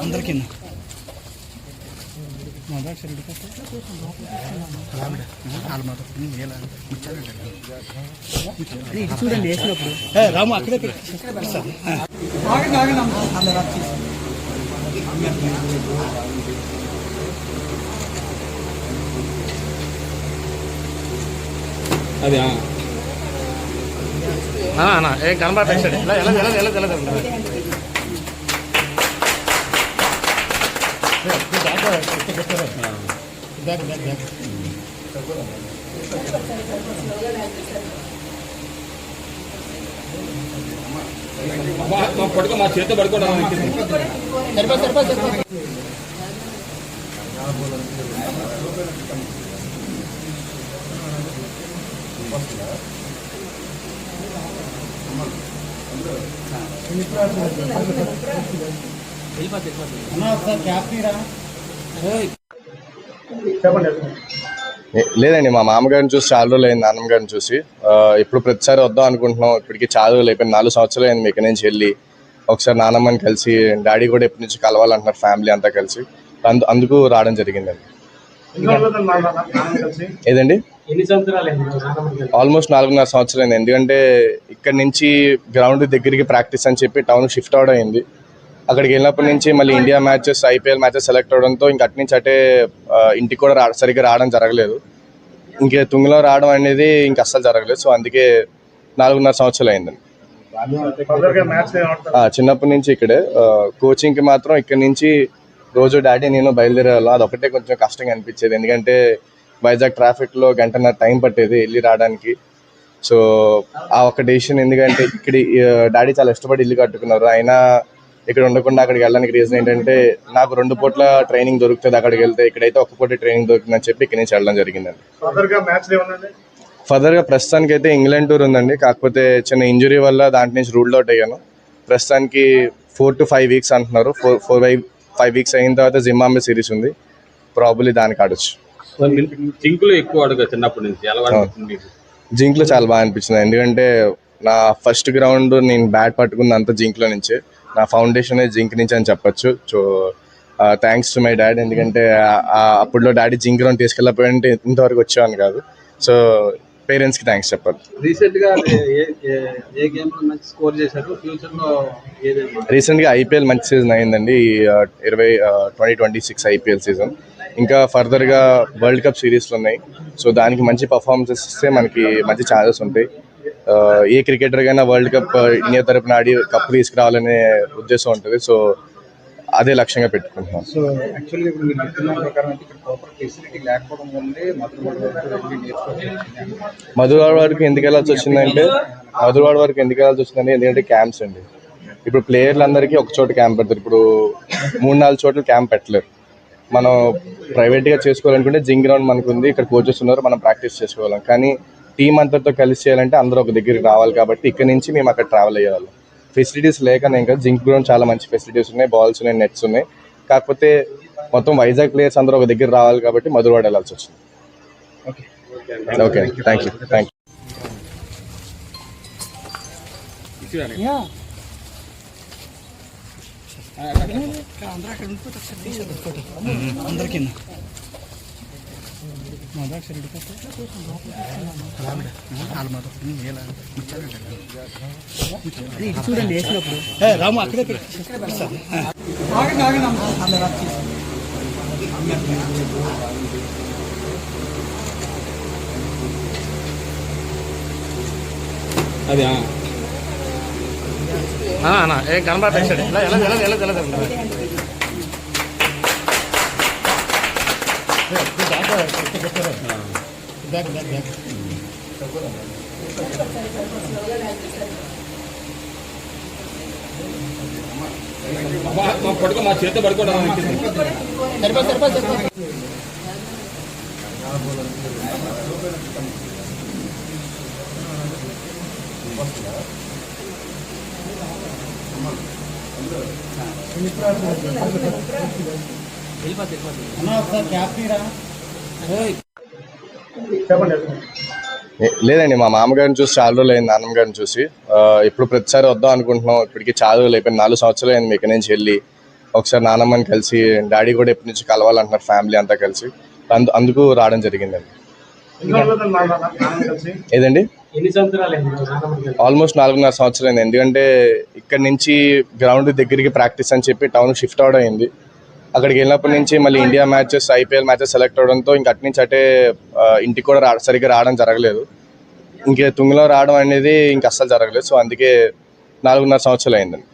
అందరికీ చూడండి వేసినప్పుడు రాము అక్కడే అది ఏం కనబడతాడు పడుకో మా చేతితో పడుకోవడం లేదండి, మా మామగారిని చూసి చాలా రోజులు అయింది, నాన్నమ్మ గారిని చూసి. ఇప్పుడు ప్రతిసారి వద్దాం అనుకుంటున్నాం. ఇప్పటికి చాలా రోజులు అయిపోయింది, 4 సంవత్సరాలు అయింది ఇక్కడి నుంచి వెళ్ళి. ఒకసారి నాన్నమ్మని కలిసి, డాడీ కూడా ఎప్పటి నుంచి కలవాలంటున్నారు, ఫ్యామిలీ అంతా కలిసి. అందుకు రావడం జరిగిందండి. ఏదండి, ఆల్మోస్ట్ 4.5 సంవత్సరాలు అయింది. ఎందుకంటే ఇక్కడ నుంచి గ్రౌండ్ దగ్గరికి ప్రాక్టీస్ అని చెప్పి టౌన్ షిఫ్ట్ అవడం అయింది. అక్కడికి వెళ్ళినప్పటి నుంచి మళ్ళీ India matches, IPL matches select అవడంతో ఇంక అటు నుంచి అటే ఇంటికి కూడా సరిగ్గా రావడం జరగలేదు. ఇంకే తుంగిలో రావడం అనేది ఇంక అస్సలు జరగలేదు. సో అందుకే 4.5 సంవత్సరాలు అయిందండి. చిన్నప్పటి నుంచి ఇక్కడే. కోచింగ్కి మాత్రం ఇక్కడ నుంచి రోజు డాడీ నేను బయలుదేరేవాళ్ళం. అదొకటే కొంచెం కష్టంగా అనిపించేది, ఎందుకంటే వైజాగ్ ట్రాఫిక్లో 1.5 గంట టైం పట్టేది వెళ్ళి రావడానికి. సో ఆ ఒక్క డెసిషన్, ఎందుకంటే ఇక్కడ డాడీ చాలా ఇష్టపడి ఇల్లు కట్టుకున్నారు. అయినా ఇక్కడ ఉండకుండా అక్కడికి వెళ్ళడానికి రీజన్ ఏంటంటే, నాకు 2 పూట్ల ట్రైనింగ్ దొరుకుతుంది అక్కడికి వెళ్తే, ఇక్కడైతే 1 పూట ట్రైనింగ్ దొరుకుతుందని చెప్పి ఇక్కడి నుంచి వెళ్ళడం జరిగిందండి. ఫర్దర్గా ప్రస్తుతానికి అయితే ఇంగ్లాండ్ టూర్ ఉందండి. కాకపోతే చిన్న ఇంజురీ వల్ల దాంట్ నుంచి రూల్డ్ అవుట్ అయ్యాను. ప్రస్తుతానికి 4 to 5 వీక్స్ అంటున్నారు. 4-5 వీక్స్ అయిన తర్వాత జింబాబ్వే సిరీస్ ఉంది, ప్రాబబ్లీ దానికి ఆడొచ్చు. జింక్లో ఎక్కువ అడుగు చిన్నప్పటి నుంచి జింక్లో చాలా బాగా అనిపించింది, ఎందుకంటే నా ఫస్ట్ గ్రౌండ్ నేను బ్యాట్ పట్టుకుంది అంతా జింక్లో నుంచే. నా ఫౌండేషన్ జింక్ నుంచి అని చెప్పొచ్చు. So thanks to my dad, ఎందుకంటే అప్పుడులో డాడీ జింక్ గ్రౌండ్ తీసుకెళ్ళకపోయింటే ఇంతవరకు వచ్చేవాడిని కాదు. సో పేరెంట్స్కి థ్యాంక్స్ చెప్పాలి. రీసెంట్గా ఐపీఎల్ మంచి సీజన్ అయిందండి, 2026 ఐపీఎల్ సీజన్. ఇంకా ఫర్దర్గా వరల్డ్ కప్ సిరీస్లు ఉన్నాయి. సో దానికి మంచి పర్ఫార్మెన్సెస్ ఇస్తే మనకి మంచి ఛాన్సెస్ ఉంటాయి. ఏ క్రికెటర్కైనా వరల్డ్ కప్ ఇండియా తరపున ఆడి కప్ తీసుకురావాలనే ఉద్దేశం ఉంటుంది. సో అదే లక్ష్యంగా పెట్టుకుంటున్నాం. సో యాక్చువల్గా ఇప్పుడు మీరు చెప్తున్న ప్రకారం అయితే ఇక్కడ ప్రాపర్ ఫెసిలిటీ లేకపోవడం వల్లే మధురవాడ వరకు ఎందుకు వెళ్ళాల్సి వచ్చిందంటే, ఎందుకంటే క్యాంప్స్ అండి. ఇప్పుడు ప్లేయర్లందరికీ ఒక చోట క్యాంప్ పెడతారు. ఇప్పుడు 3-4 చోట్ల క్యాంప్ పెట్టలేరు. మనం ప్రైవేట్గా చేసుకోవాలనుకుంటే జింక్ గ్రౌండ్ మనకు ఉంది, ఇక్కడ కోచెస్ ఉన్నారు, మనం ప్రాక్టీస్ చేసుకోవాలి. కానీ టీం అంతటితో కలిసి చేయాలంటే అందరూ ఒక దగ్గరికి రావాలి. కాబట్టి ఇక్కడ నుంచి మేము అక్కడ ట్రావెల్ అయ్యేవాళ్ళం. ఫెసిలిటీస్ లేకనే ఇంకా జింక్ గ్రౌండ్ చాలా మంచి ఫెసిలిటీస్ ఉన్నాయి, బాల్స్ ఉన్నాయి, నెట్స్ ఉన్నాయి. కాకపోతే మొత్తం వైజాగ్ ప్లేయర్స్ అందరూ ఒక దగ్గర రావాలి కాబట్టి మధురవాడ వెళ్ళాల్సి వచ్చింది. Okay, thank you. అందరికీ చూడండి వేసినప్పుడు రాము అక్కడే అది ఏం కనబడతాడు పడుకో మా చేతితో పడుకోవడం క్యాప్ చెప్పండి. లేదండి, మా మామగారిని చూసి చాలా రోజులు అయింది, నాన్నమ్మ గారిని చూసి. ఇప్పుడు ప్రతిసారి వద్దాం అనుకుంటున్నాం. ఇప్పటికి చాలా రోజులు అయిపోయింది, 4 సంవత్సరాలు అయింది మీ ఇక్కడి నుంచి వెళ్ళి. ఒకసారి నాన్నమ్మని కలిసి, డాడీ కూడా ఎప్పటి నుంచి కలవాలంటున్నారు, ఫ్యామిలీ అంతా కలిసి. అందుకు రావడం జరిగిందండి. ఏదండి, ఆల్మోస్ట్ 4.5 సంవత్సరాలు అయింది. ఎందుకంటే ఇక్కడ నుంచి గ్రౌండ్ దగ్గరికి ప్రాక్టీస్ అని చెప్పి టౌన్ షిఫ్ట్ అవడం అయింది. అక్కడికి వెళ్ళినప్పటి నుంచి మళ్ళీ India matches, IPL matches select అవడంతో ఇంక అటు నుంచి అటే ఇంటికి కూడా సరిగ్గా రావడం జరగలేదు. ఇంక తుంగిలో రావడం అనేది ఇంక అస్సలు జరగలేదు. సో అందుకే 4.5 సంవత్సరాలు అయిందండి.